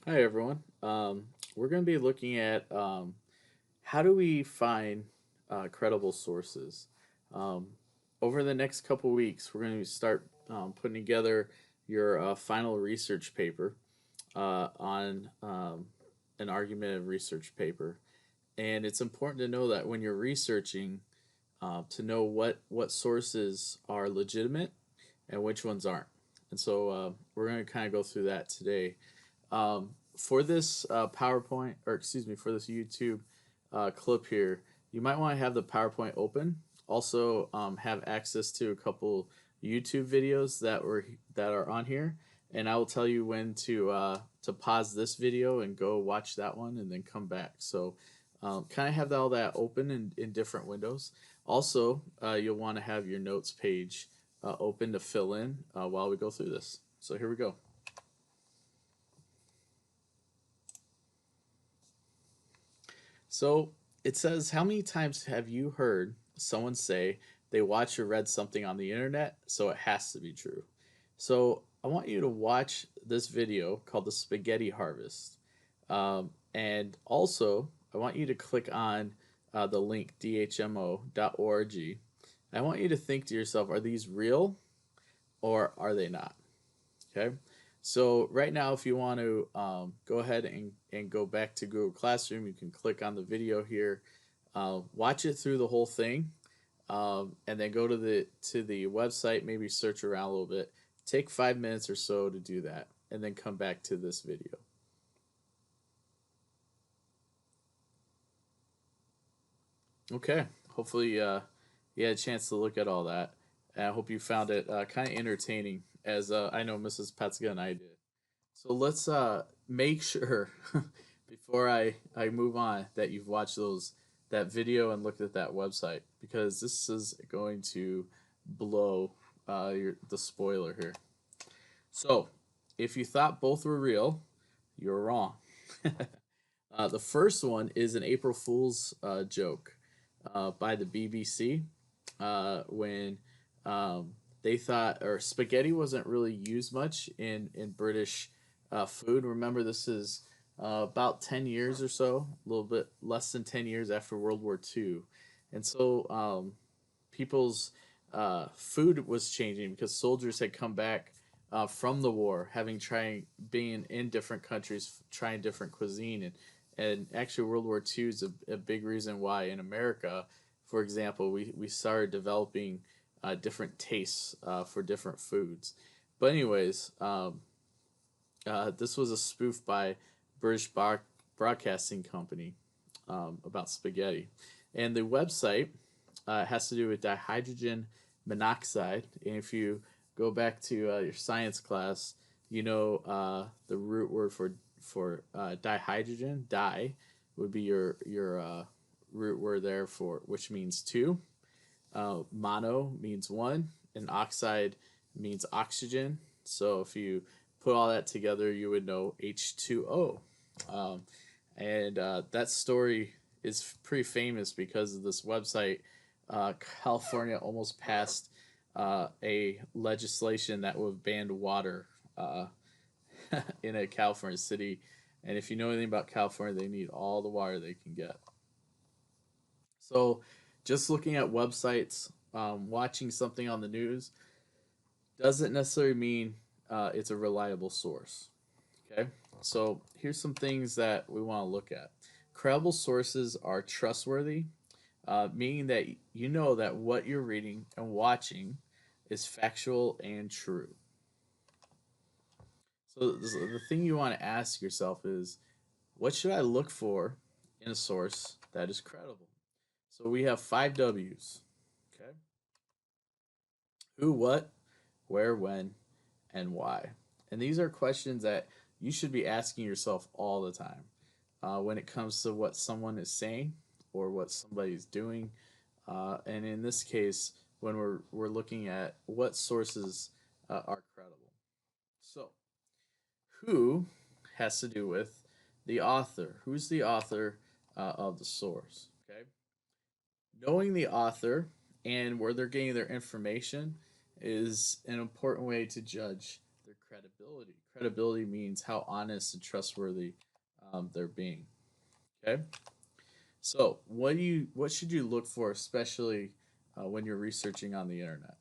Hi everyone. We're going to be looking at how do we find credible sources. Um, Over the next couple weeks, we're going to start putting together your final research paper on an argumentative research paper, and it's important to know that when you're researching, to know what sources are legitimate and which ones aren't. And so we're going to kind of go through that today. For this PowerPoint, or excuse me, for this YouTube clip here, you might want to have the PowerPoint open. Also, have access to a couple YouTube videos that are on here, and I will tell you when to pause this video and go watch that one, and then come back. So, kind of have all that open in different windows. Also, you'll want to have your notes page open to fill in while we go through this. So here we go. So it says, how many times have you heard someone say they watched or read something on the internet, so it has to be true? So I want you to watch this video called The Spaghetti Harvest. And also, I want you to click on the link dhmo.org. I want you to think to yourself, are these real or are they not? Okay. So right now, if you want to go ahead and go back to Google Classroom, you can click on the video here, watch it through the whole thing, and then go to the website. Maybe search around a little bit. Take 5 minutes or so to do that, and then come back to this video. Okay. Hopefully, you had a chance to look at all that, and I hope you found it kind of entertaining, as I know Mrs. Petska and I did. So let's make sure before I move on that you've watched that video and looked at that website, because this is going to blow the spoiler here. So if you thought both were real, you're wrong. The first one is an April Fool's joke by the BBC when they thought, or spaghetti wasn't really used much in British food. Remember, this is about 10 years or so, a little bit less than 10 years after World War II. And so people's food was changing because soldiers had come back from the war, having trying being in different countries, trying different cuisine, and actually World War II is a big reason why in America, for example, we started developing different tastes for different foods. But anyways, this was a spoof by British Broadcasting Company about spaghetti, and the website has to do with dihydrogen monoxide. And if you go back to your science class, you know the root word for dihydrogen. Di would be your root word there, for which means two. Mono means one, and oxide means oxygen. So if you put all that together, you would know H2O. Um, and that story is pretty famous because of this website. California almost passed a legislation that would ban water in a California city. And if you know anything about California, they need all the water they can get. So, just looking at websites, watching something on the news doesn't necessarily mean it's a reliable source. Okay, so here's some things that we want to look at. Credible sources are trustworthy, meaning that you know that what you're reading and watching is factual and true. So the thing you want to ask yourself is, what should I look for in a source that is credible? So we have five W's. Okay. Who, what, where, when, and why. And these are questions that you should be asking yourself all the time when it comes to what someone is saying or what somebody's doing. And in this case, when we're looking at what sources are credible. So, who has to do with the author? Who's the author of the source? Okay. Knowing the author and where they're getting their information is an important way to judge their credibility. Credibility means how honest and trustworthy they're being. Okay, so what should you look for, especially when you're researching on the internet?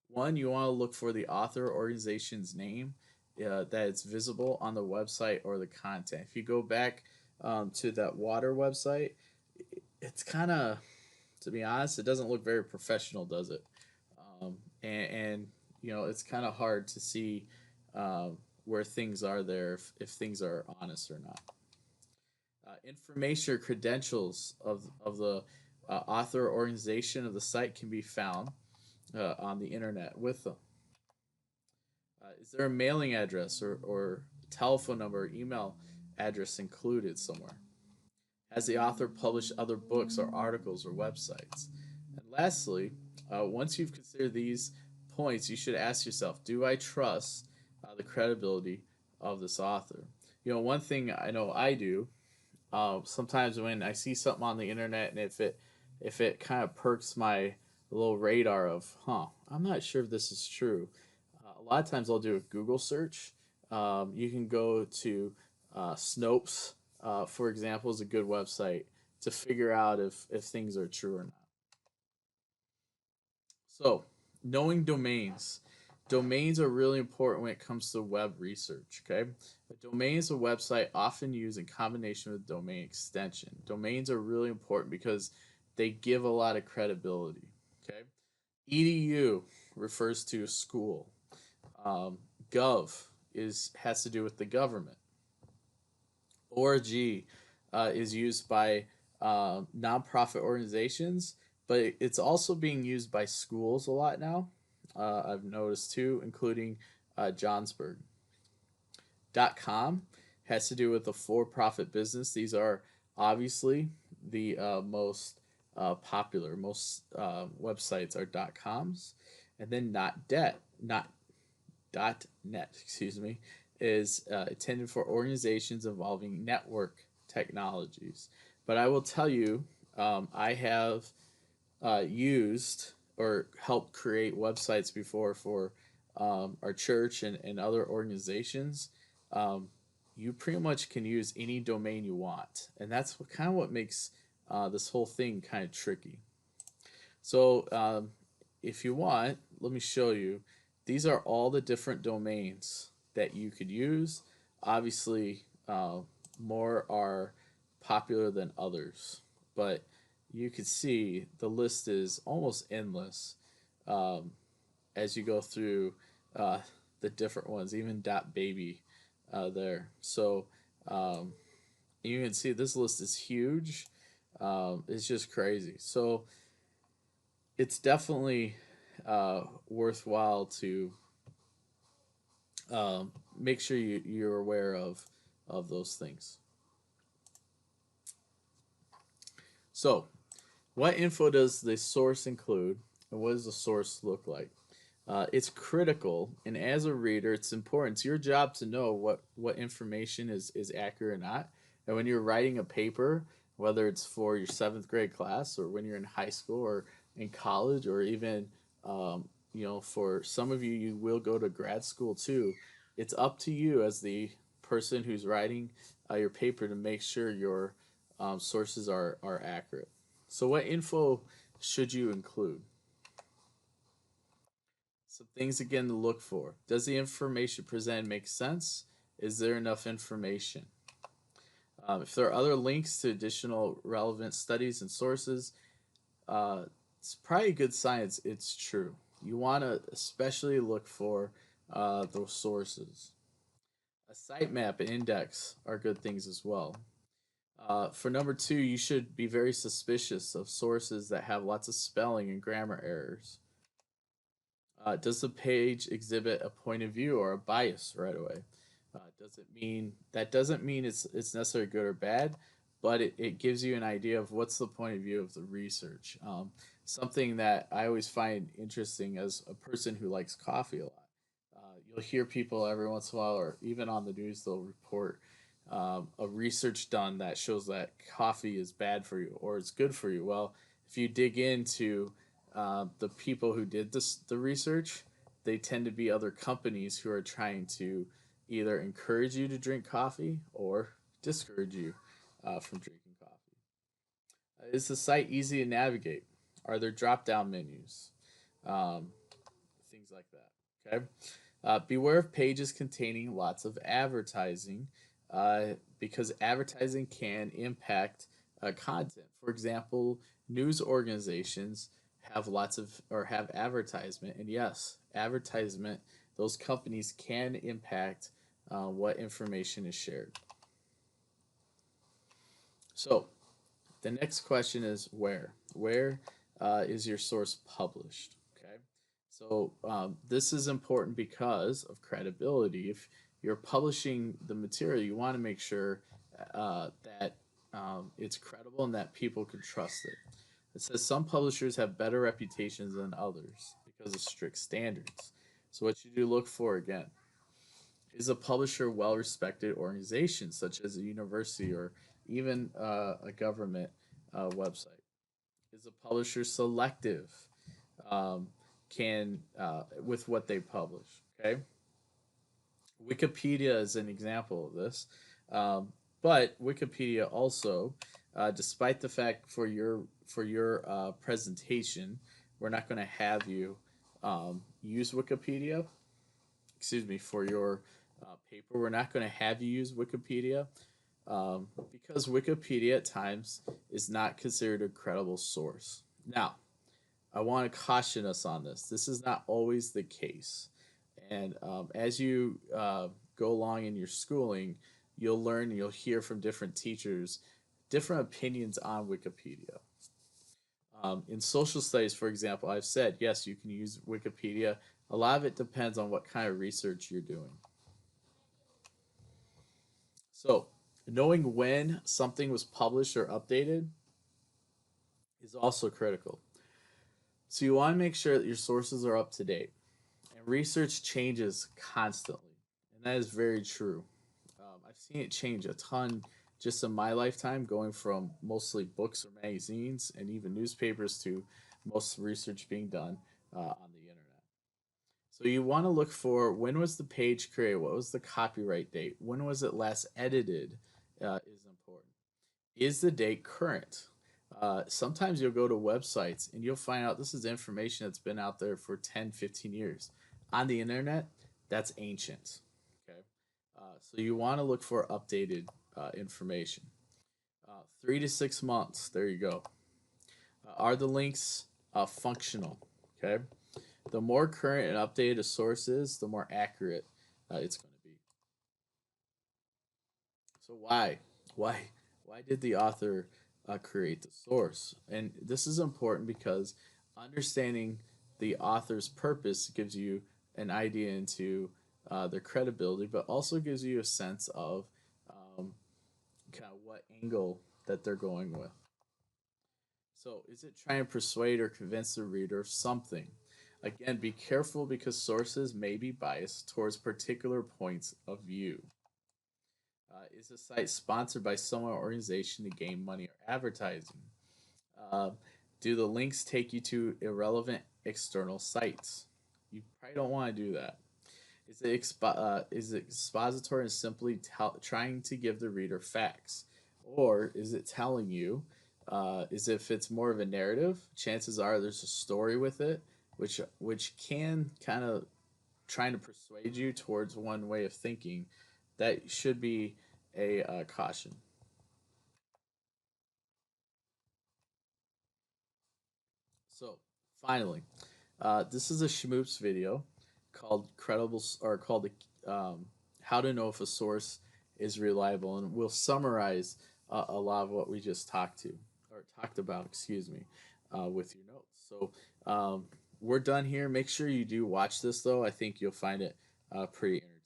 One, you want to look for the author or organization's name that is visible on the website or the content. If you go back to that water website, it's kind of, to be honest, it doesn't look very professional, does it? And it's kind of hard to see where things are there if things are honest or not. Information or credentials of the author or organization of the site can be found on the internet with them. Is there a mailing address or telephone number or email address included somewhere? Has the author published other books or articles or websites? And lastly, once you've considered these points, you should ask yourself, do I trust the credibility of this author? One thing I know I do, sometimes when I see something on the internet and if it kind of perks my little radar of, I'm not sure if this is true. A lot of times I'll do a Google search. You can go to Snopes, for example, is a good website to figure out if things are true or not. So, knowing domains. Domains are really important when it comes to web research. Okay, a domain is a website often used in combination with domain extension. Domains are really important because they give a lot of credibility. Okay, edu refers to school. Um, gov has to do with the government. Org is used by nonprofit organizations, but it's also being used by schools a lot now. I've noticed too, including Johnsburg. .com has to do with a for-profit business. These are obviously the most popular. Most websites are .coms, and then not debt, not .net, excuse me, is intended for organizations involving network technologies. But I will tell you, I have used or helped create websites before for our church and other organizations. Um, you pretty much can use any domain you want, and that's kind of what makes this whole thing kind of tricky. So, if you want, let me show you. These are all the different domains that you could use. Obviously, more are popular than others, but you can see the list is almost endless um, as you go through uh, the different ones, even .baby there. So um, you can see this list is huge. It's just crazy. So it's definitely worthwhile to make sure you're aware of those things. So, what info does the source include, and what does the source look like? It's critical, and as a reader, it's important. It's your job to know what information is accurate or not. And when you're writing a paper, whether it's for your seventh grade class or when you're in high school or in college or even for some of you, you will go to grad school too. It's up to you as the person who's writing your paper to make sure your sources are accurate. So, what info should you include? Some things again to look for. Does the information presented make sense? Is there enough information? If there are other links to additional relevant studies and sources, it's probably a good sign it's true. You want to especially look for those sources. A sitemap and index are good things as well. For number two, you should be very suspicious of sources that have lots of spelling and grammar errors. Does the page exhibit a point of view or a bias right away? Does it mean that doesn't mean it's necessarily good or bad, but it gives you an idea of what's the point of view of the research. Something that I always find interesting as a person who likes coffee a lot. You'll hear people every once in a while, or even on the news, they'll report a research done that shows that coffee is bad for you or it's good for you. Well, if you dig into the people who did the research, they tend to be other companies who are trying to either encourage you to drink coffee or discourage you from drinking coffee. Is the site easy to navigate? Are there drop down menus? Um, Things like that. Okay. Beware of pages containing lots of advertising because advertising can impact content. For example, news organizations have lots of or have advertisement, and yes, advertisement, those companies can impact what information is shared. So, the next question is where? Where is your source published? Okay. So this is important because of credibility. If you're publishing the material, you want to make sure that it's credible and that people can trust it. It says some publishers have better reputations than others because of strict standards. So what you do look for again is a publisher a well-respected organization such as a university or even a government website? Is a publisher selective? Can with what they publish? Okay, Wikipedia is an example of this, but Wikipedia also, despite the fact for your presentation, we're not going to have you use Wikipedia. Excuse me, for your paper, we're not going to have you use Wikipedia because Wikipedia at times is not considered a credible source. Now, I want to caution us on this. This is not always the case. And as you go along in your schooling, you'll learn, you'll hear from different teachers, different opinions on Wikipedia. In social studies, for example, I've said, yes, you can use Wikipedia. A lot of it depends on what kind of research you're doing. So, knowing when something was published or updated is also critical. So, you want to make sure that your sources are up to date. And research changes constantly. And that is very true. I've seen it change a ton just in my lifetime, going from mostly books or magazines and even newspapers to most research being done on the internet. So you want to look for when was the page created, what was the copyright date, when was it last edited, is important. Is the date current? Sometimes you'll go to websites and you'll find out this is information that's been out there for 10, 15 years. On the internet, that's ancient. Okay. So you want to look for updated information. 3 to 6 months, there you go. Are the links functional? Okay. The more current and updated a source is, the more accurate it's going to be. So why, why did the author create the source? And this is important because understanding the author's purpose gives you an idea into their credibility, but also gives you a sense of um, kind of what angle that they're going with. So, is it trying to persuade or convince the reader of something? Again, be careful because sources may be biased towards particular points of view. Is the site sponsored by some organization to gain money or advertising? Uh, do the links take you to irrelevant external sites? You probably don't want to do that. Is it expository and simply trying to give the reader facts? Or is it telling you, is if it's more of a narrative, chances are there's a story with it, which can kind of trying to persuade you towards one way of thinking. That should be a caution. So finally, this is a Schmoops video called "Credible" or called "How to Know If a Source is Reliable," and we'll summarize a lot of what we just talked about. Excuse me, with your notes. So we're done here. Make sure you do watch this though. I think you'll find it pretty interesting.